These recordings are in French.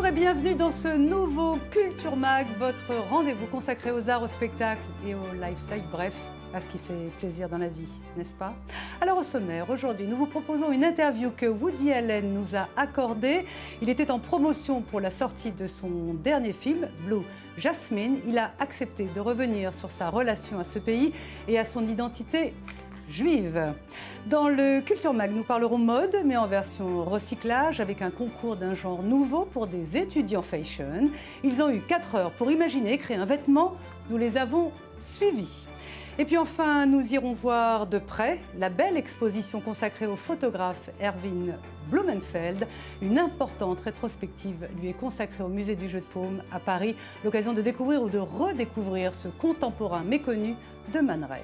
Bonjour et bienvenue dans ce nouveau Culture Mag, votre rendez-vous consacré aux arts, au spectacle et au lifestyle, bref, à ce qui fait plaisir dans la vie, n'est-ce pas? Alors au sommaire, aujourd'hui, nous vous proposons une interview que Woody Allen nous a accordée. Il était en promotion pour la sortie de son dernier film, Blue Jasmine. Il a accepté de revenir sur sa relation à ce pays et à son identité juive. Dans le Culture Mag, nous parlerons mode, mais en version recyclage, avec un concours d'un genre nouveau pour des étudiants fashion. Ils ont eu 4 heures pour imaginer et créer un vêtement. Nous les avons suivis. Et puis enfin, nous irons voir de près la belle exposition consacrée au photographe Erwin Blumenfeld. Une importante rétrospective lui est consacrée au musée du Jeu de Paume à Paris. L'occasion de découvrir ou de redécouvrir ce contemporain méconnu de Man Ray.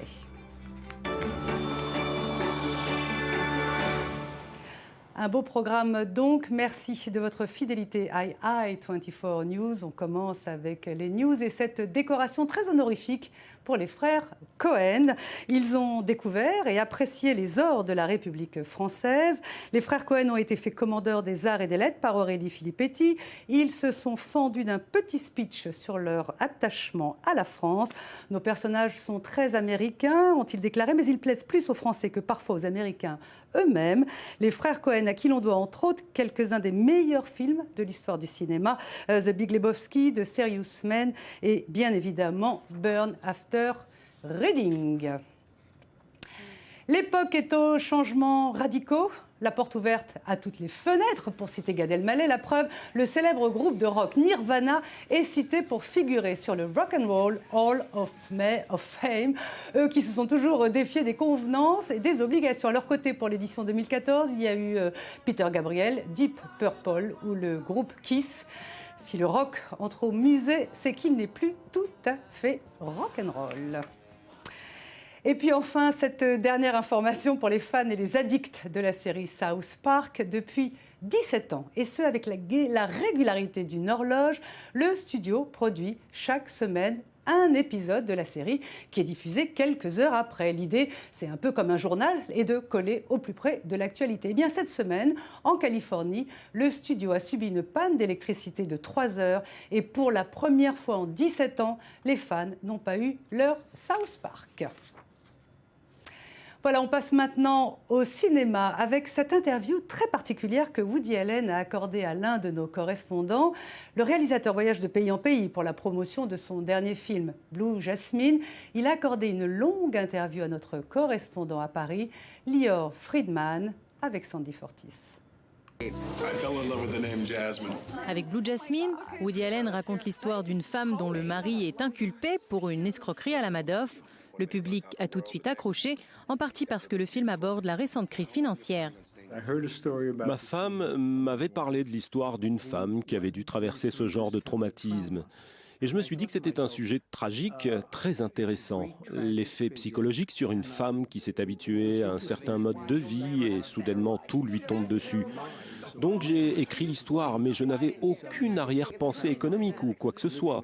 Un beau programme donc, merci de votre fidélité à i24 News. On commence avec les news et cette décoration très honorifique pour les frères Cohen. Ils ont découvert et apprécié les ors de la République française. Les frères Cohen ont été faits commandeurs des arts et des lettres par Aurélie Filippetti. Ils se sont fendus d'un petit speech sur leur attachement à la France. Nos personnages sont très américains, ont-ils déclaré, mais ils plaisent plus aux Français que parfois aux Américains eux-mêmes. Les frères Cohen, à qui l'on doit entre autres quelques-uns des meilleurs films de l'histoire du cinéma, The Big Lebowski, The Serious Man et bien évidemment Burn After Reading. L'époque est aux changements radicaux. La porte ouverte à toutes les fenêtres, pour citer Gad Elmaleh. La preuve, le célèbre groupe de rock Nirvana est cité pour figurer sur le Rock and Roll Hall of Fame. Eux qui se sont toujours défiés des convenances et des obligations. À leur côté, pour l'édition 2014, il y a eu Peter Gabriel, Deep Purple ou le groupe Kiss. Si le rock entre au musée, c'est qu'il n'est plus tout à fait rock and roll. Et puis enfin, cette dernière information pour les fans et les addicts de la série South Park. Depuis 17 ans, et ce avec la régularité d'une horloge, le studio produit chaque semaine un épisode de la série qui est diffusé quelques heures après. L'idée, c'est un peu comme un journal et de coller au plus près de l'actualité. Eh bien, cette semaine, en Californie, le studio a subi une panne d'électricité de 3 heures et pour la première fois en 17 ans, les fans n'ont pas eu leur South Park. Voilà, on passe maintenant au cinéma avec cette interview très particulière que Woody Allen a accordée à l'un de nos correspondants. Le réalisateur voyage de pays en pays pour la promotion de son dernier film, Blue Jasmine. Il a accordé une longue interview à notre correspondant à Paris, Lior Friedman, avec Sandy Fortis. Avec Blue Jasmine, Woody Allen raconte l'histoire d'une femme dont le mari est inculpé pour une escroquerie à la Madoff. Le public a tout de suite accroché, en partie parce que le film aborde la récente crise financière. Ma femme m'avait parlé de l'histoire d'une femme qui avait dû traverser ce genre de traumatisme. Et je me suis dit que c'était un sujet tragique, très intéressant. L'effet psychologique sur une femme qui s'est habituée à un certain mode de vie et soudainement tout lui tombe dessus. Donc j'ai écrit l'histoire, mais je n'avais aucune arrière-pensée économique ou quoi que ce soit.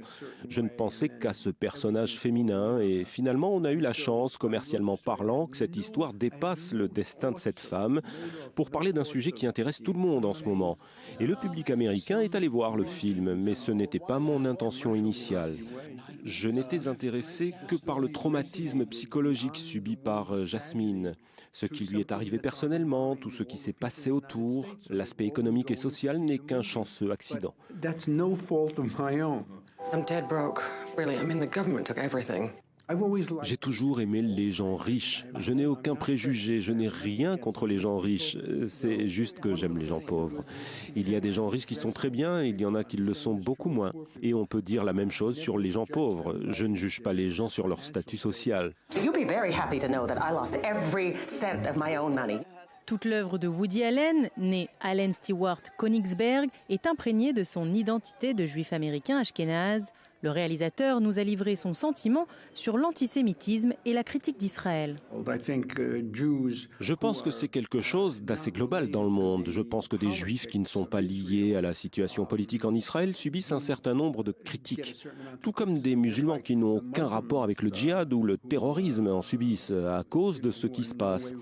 Je ne pensais qu'à ce personnage féminin et finalement on a eu la chance, commercialement parlant, que cette histoire dépasse le destin de cette femme pour parler d'un sujet qui intéresse tout le monde en ce moment. Et le public américain est allé voir le film, mais ce n'était pas mon intention initiale. Je n'étais intéressé que par le traumatisme psychologique subi par Jasmine, ce qui lui est arrivé personnellement, tout ce qui s'est passé autour. L'aspect économique et social n'est qu'un chanceux accident. J'ai toujours aimé les gens riches. Je n'ai aucun préjugé, je n'ai rien contre les gens riches. C'est juste que j'aime les gens pauvres. Il y a des gens riches qui sont très bien, et il y en a qui le sont beaucoup moins. Et on peut dire la même chose sur les gens pauvres. Je ne juge pas les gens sur leur statut social. Toute l'œuvre de Woody Allen, né Allen Stewart Königsberg, est imprégnée de son identité de juif américain ashkénaze. Le réalisateur nous a livré son sentiment sur l'antisémitisme et la critique d'Israël. Je pense que c'est quelque chose d'assez global dans le monde. Je pense que des juifs qui ne sont pas liés à la situation politique en Israël subissent un certain nombre de critiques. Tout comme des musulmans qui n'ont aucun rapport avec le djihad ou le terrorisme en subissent à cause de ce qui se passe.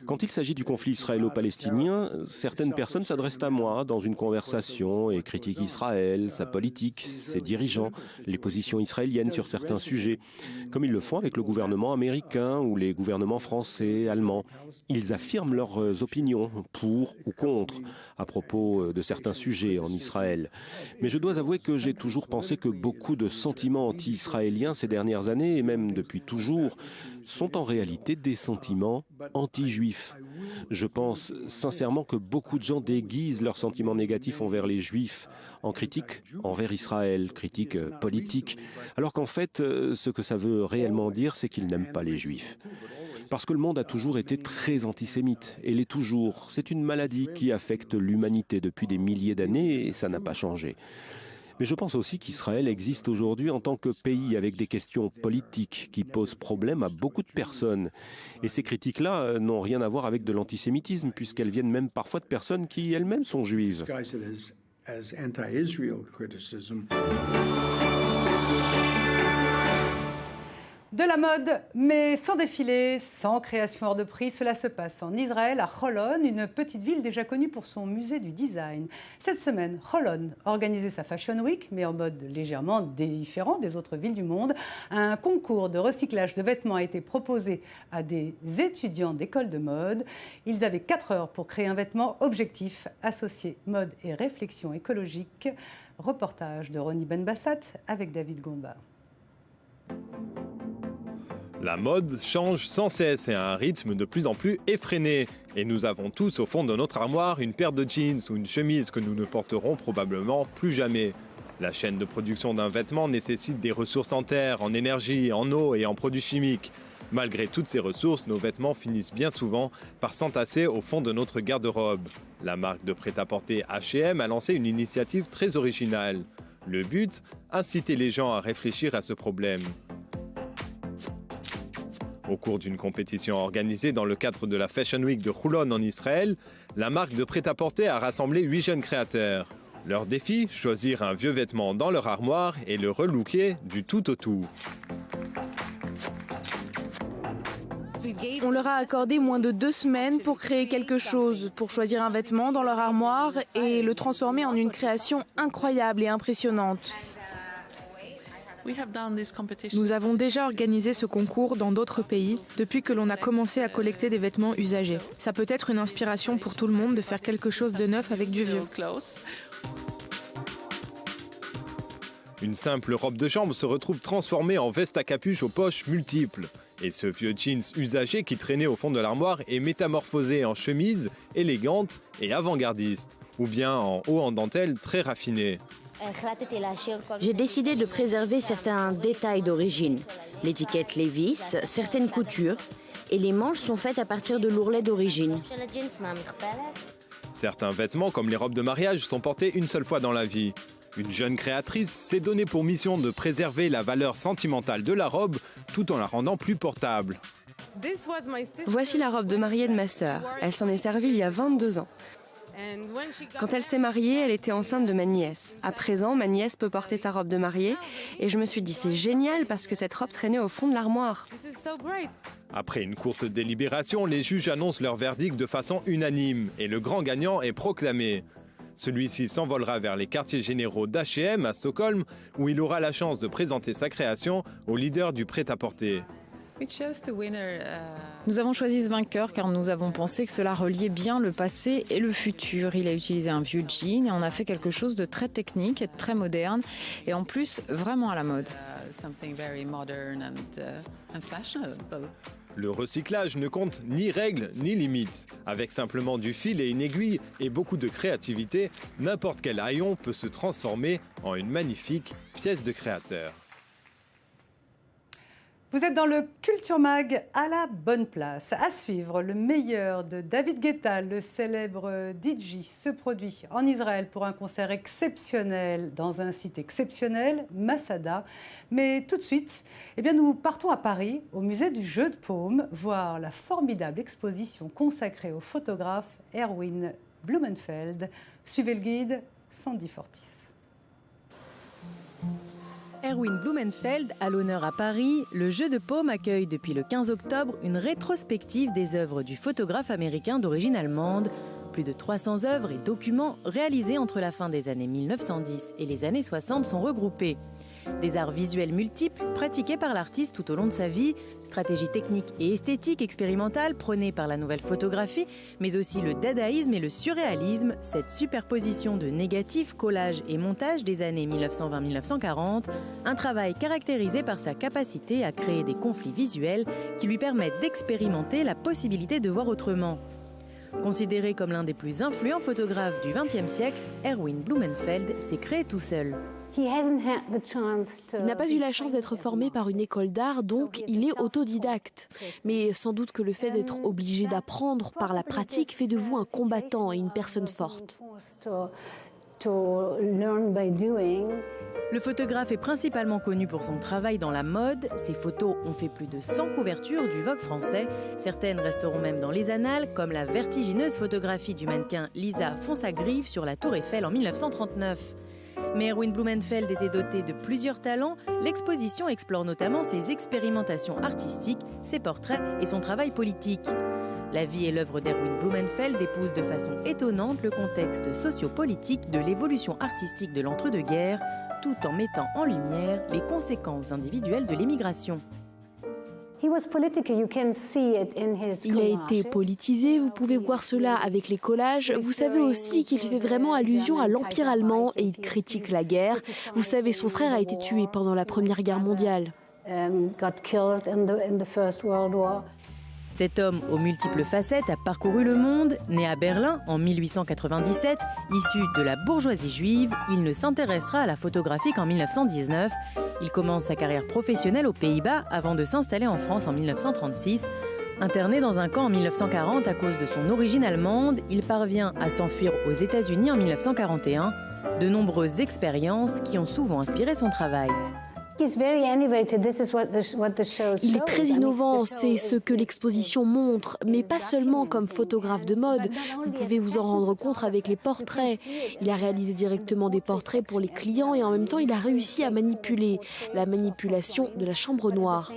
Quand il s'agit du conflit israélo-palestinien, certaines personnes s'adressent à moi dans une conversation et critiquent Israël, sa politique, ses dirigeants, les positions israéliennes sur certains sujets, comme ils le font avec le gouvernement américain ou les gouvernements français, allemands. Ils affirment leurs opinions, pour ou contre, à propos de certains sujets en Israël. Mais je dois avouer que j'ai toujours pensé que beaucoup de sentiments anti-israéliens ces dernières années, et même depuis toujours, sont en réalité des sentiments anti-juifs. Je pense sincèrement que beaucoup de gens déguisent leurs sentiments négatifs envers les juifs en critique envers Israël, critique politique, alors qu'en fait, ce que ça veut réellement dire, c'est qu'ils n'aiment pas les juifs. Parce que le monde a toujours été très antisémite, et l'est toujours. C'est une maladie qui affecte l'humanité depuis des milliers d'années, et ça n'a pas changé. Mais je pense aussi qu'Israël existe aujourd'hui en tant que pays avec des questions politiques qui posent problème à beaucoup de personnes. Et ces critiques-là n'ont rien à voir avec de l'antisémitisme, puisqu'elles viennent même parfois de personnes qui elles-mêmes sont juives. De la mode, mais sans défilé, sans création hors de prix, cela se passe en Israël, à Holon, une petite ville déjà connue pour son musée du design. Cette semaine, Holon organisait sa Fashion Week, mais en mode légèrement différent des autres villes du monde. Un concours de recyclage de vêtements a été proposé à des étudiants d'école de mode. Ils avaient 4 heures pour créer un vêtement objectif, associé mode et réflexion écologique. Reportage de Ronnie Benbassat avec David Gomba. La mode change sans cesse et à un rythme de plus en plus effréné. Et nous avons tous au fond de notre armoire une paire de jeans ou une chemise que nous ne porterons probablement plus jamais. La chaîne de production d'un vêtement nécessite des ressources en terre, en énergie, en eau et en produits chimiques. Malgré toutes ces ressources, nos vêtements finissent bien souvent par s'entasser au fond de notre garde-robe. La marque de prêt-à-porter H&M a lancé une initiative très originale. Le but, inciter les gens à réfléchir à ce problème. Au cours d'une compétition organisée dans le cadre de la Fashion Week de Holon en Israël, la marque de prêt-à-porter a rassemblé 8 jeunes créateurs. Leur défi, choisir un vieux vêtement dans leur armoire et le relooker du tout au tout. On leur a accordé moins de 2 semaines pour créer quelque chose, pour choisir un vêtement dans leur armoire et le transformer en une création incroyable et impressionnante. Nous avons déjà organisé ce concours dans d'autres pays depuis que l'on a commencé à collecter des vêtements usagés. Ça peut être une inspiration pour tout le monde de faire quelque chose de neuf avec du vieux. Une simple robe de chambre se retrouve transformée en veste à capuche aux poches multiples. Et ce vieux jeans usagé qui traînait au fond de l'armoire est métamorphosé en chemise élégante et avant-gardiste, ou bien en haut en dentelle très raffiné. J'ai décidé de préserver certains détails d'origine. L'étiquette Levi's, certaines coutures, et les manches sont faites à partir de l'ourlet d'origine. Certains vêtements, comme les robes de mariage, sont portés une seule fois dans la vie. Une jeune créatrice s'est donnée pour mission de préserver la valeur sentimentale de la robe tout en la rendant plus portable. Voici la robe de mariée de ma sœur. Elle s'en est servie il y a 22 ans. Quand elle s'est mariée, elle était enceinte de ma nièce. À présent, ma nièce peut porter sa robe de mariée et je me suis dit c'est génial parce que cette robe traînait au fond de l'armoire. Après une courte délibération, les juges annoncent leur verdict de façon unanime et le grand gagnant est proclamé. Celui-ci s'envolera vers les quartiers généraux d'H&M à Stockholm où il aura la chance de présenter sa création au leader du prêt-à-porter. Nous avons choisi ce vainqueur car nous avons pensé que cela reliait bien le passé et le futur. Il a utilisé un vieux jean et on a fait quelque chose de très technique et de très moderne et en plus vraiment à la mode. Le recyclage ne compte ni règles ni limites. Avec simplement du fil et une aiguille et beaucoup de créativité, n'importe quel haillon peut se transformer en une magnifique pièce de créateur. Vous êtes dans le Culture Mag à la bonne place. À suivre, le meilleur de David Guetta, le célèbre DJ, se produit en Israël pour un concert exceptionnel dans un site exceptionnel, Masada. Mais tout de suite, nous partons à Paris, au musée du jeu de paume, voir la formidable exposition consacrée au photographe Erwin Blumenfeld. Suivez le guide, Sandy Fortis. Erwin Blumenfeld à l'honneur à Paris, le Jeu de Paume accueille depuis le 15 octobre une rétrospective des œuvres du photographe américain d'origine allemande. Plus de 300 œuvres et documents réalisés entre la fin des années 1910 et les années 60 sont regroupés. Des arts visuels multiples pratiqués par l'artiste tout au long de sa vie, stratégies techniques et esthétiques expérimentales prônées par la nouvelle photographie, mais aussi le dadaïsme et le surréalisme, cette superposition de négatifs, collages et montages des années 1920-1940, un travail caractérisé par sa capacité à créer des conflits visuels qui lui permettent d'expérimenter la possibilité de voir autrement. Considéré comme l'un des plus influents photographes du XXe siècle, Erwin Blumenfeld s'est créé tout seul. Il n'a pas eu la chance d'être formé par une école d'art, donc il est autodidacte. Mais sans doute que le fait d'être obligé d'apprendre par la pratique fait de vous un combattant et une personne forte. Le photographe est principalement connu pour son travail dans la mode. Ses photos ont fait plus de 100 couvertures du Vogue français. Certaines resteront même dans les annales, comme la vertigineuse photographie du mannequin Lisa Fonsagrive sur la Tour Eiffel en 1939. Mais Erwin Blumenfeld était doté de plusieurs talents. L'exposition explore notamment ses expérimentations artistiques, ses portraits et son travail politique. La vie et l'œuvre d'Erwin Blumenfeld épousent de façon étonnante le contexte sociopolitique de l'évolution artistique de l'entre-deux-guerres, tout en mettant en lumière les conséquences individuelles de l'émigration. Il a été politisé, vous pouvez voir cela avec les collages. Vous savez aussi qu'il fait vraiment allusion à l'Empire allemand et il critique la guerre. Vous savez, son frère a été tué pendant la Première Guerre mondiale. Cet homme aux multiples facettes a parcouru le monde. Né à Berlin en 1897, issu de la bourgeoisie juive, il ne s'intéressera à la photographie qu'en 1919. Il commence sa carrière professionnelle aux Pays-Bas avant de s'installer en France en 1936. Interné dans un camp en 1940 à cause de son origine allemande, il parvient à s'enfuir aux États-Unis en 1941. De nombreuses expériences qui ont souvent inspiré son travail. Il est très innovant, c'est ce que l'exposition montre, mais pas seulement comme photographe de mode. Vous pouvez vous en rendre compte avec les portraits. Il a réalisé directement des portraits pour les clients et en même temps il a réussi à manipuler la manipulation de la chambre noire.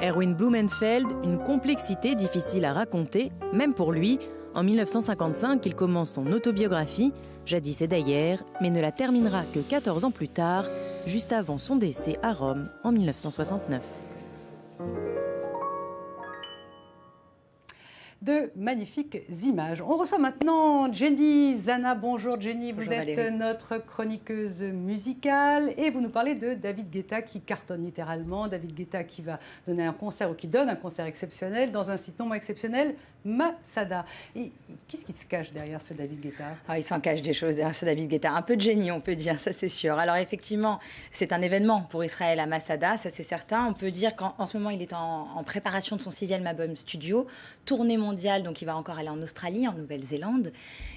Erwin Blumenfeld, une complexité difficile à raconter, même pour lui. En 1955, il commence son autobiographie, Jadis et d'ailleurs, mais ne la terminera que 14 ans plus tard, juste avant son décès à Rome en 1969. De magnifiques images. On reçoit maintenant Jenny Zana. Bonjour Jenny, vous êtes notre chroniqueuse musicale et vous nous parlez de David Guetta qui cartonne littéralement. David Guetta qui va donner un concert ou qui donne un concert exceptionnel dans un site non moins exceptionnel, Masada. Qu'est-ce qui se cache derrière ce David Guetta? Il s'en cache des choses derrière ce David Guetta. Un peu de génie, on peut dire, ça c'est sûr. Alors effectivement, c'est un événement pour Israël à Masada, ça c'est certain. On peut dire qu'en ce moment, il est en préparation de son 6e album studio, tournée mondiale, donc il va encore aller en Australie, en Nouvelle-Zélande.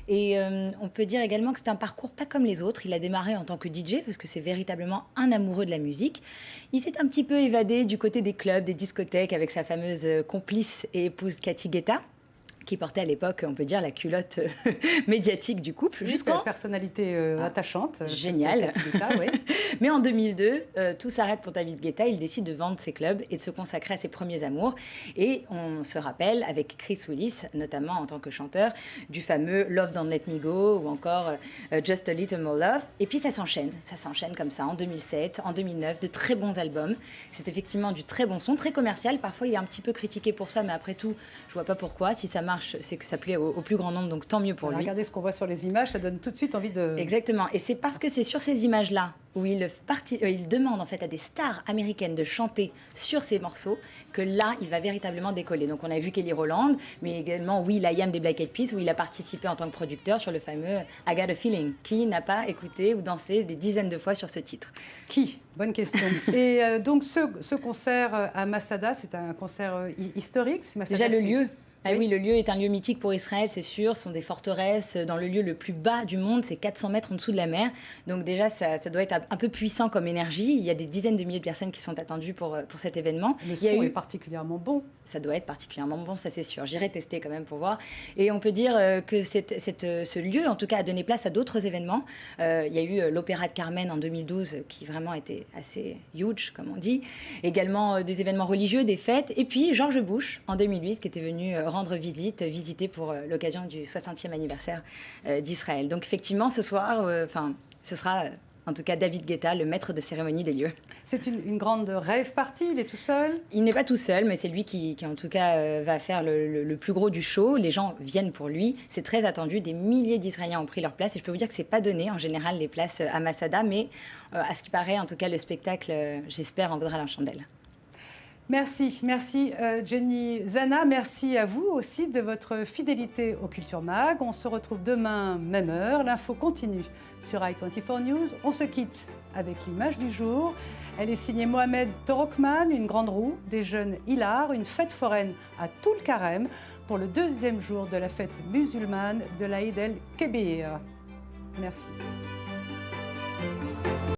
Et on peut dire également que c'est un parcours pas comme les autres. Il a démarré en tant que DJ, parce que c'est véritablement un amoureux de la musique. Il s'est un petit peu évadé du côté des clubs, des discothèques, avec sa fameuse complice et épouse Cathy Guetta, qui portait à l'époque, on peut dire, la culotte médiatique du couple. Jusqu'à personnalité attachante. Génial. Guetta, oui. Mais en 2002, tout s'arrête pour David Guetta. Il décide de vendre ses clubs et de se consacrer à ses premiers amours. Et on se rappelle, avec Chris Willis, notamment en tant que chanteur, du fameux Love Don't Let Me Go ou encore Just a Little More Love. Et puis ça s'enchaîne comme ça en 2007, en 2009, de très bons albums. C'est effectivement du très bon son, très commercial. Parfois, il est un petit peu critiqué pour ça, mais après tout, je vois pas pourquoi. Si ça marche, c'est que ça plaît au plus grand nombre, donc tant mieux pour lui. Regardez ce qu'on voit sur les images, ça donne tout de suite envie de... Exactement, et c'est parce que c'est sur ces images-là où il demande en fait à des stars américaines de chanter sur ces morceaux que là, il va véritablement décoller. Donc on a vu Kelly Rowland, mais également will.i.am des Black Eyed Peas, où il a participé en tant que producteur sur le fameux I Got a Feeling. Qui n'a pas écouté ou dansé des dizaines de fois sur ce titre? Qui? Bonne question. Et donc ce concert à Masada, c'est un concert historique? Déjà le lieu. Ah oui, le lieu est un lieu mythique pour Israël, c'est sûr. Ce sont des forteresses dans le lieu le plus bas du monde, c'est 400 mètres en dessous de la mer. Donc déjà, ça doit être un peu puissant comme énergie. Il y a des dizaines de milliers de personnes qui sont attendues pour cet événement. Le son est particulièrement bon. Ça doit être particulièrement bon, ça c'est sûr. J'irai tester quand même pour voir. Et on peut dire que ce lieu, en tout cas, a donné place à d'autres événements. Il y a eu l'Opéra de Carmen en 2012, qui vraiment était assez huge, comme on dit. Également des événements religieux, des fêtes. Et puis George Bush, en 2008, qui était venu rendre visiter pour l'occasion du 60e anniversaire d'Israël. Donc effectivement, ce soir, ce sera en tout cas David Guetta, le maître de cérémonie des lieux. C'est une grande rave party, il est tout seul? Il n'est pas tout seul, mais c'est lui qui en tout cas va faire le plus gros du show. Les gens viennent pour lui, c'est très attendu. Des milliers d'Israéliens ont pris leur place et je peux vous dire que c'est pas donné en général les places à Masada, mais à ce qui paraît, en tout cas le spectacle, j'espère, en vaudra la chandelle. Merci Jenny Zana, merci à vous aussi de votre fidélité au Culture Mag. On se retrouve demain, même heure, l'info continue sur i24 News. On se quitte avec l'image du jour. Elle est signée Mohamed Torokman, une grande roue, des jeunes hilars, une fête foraine à Toul Karem pour le 2e jour de la fête musulmane de l'Aïd el-Kébir. Merci.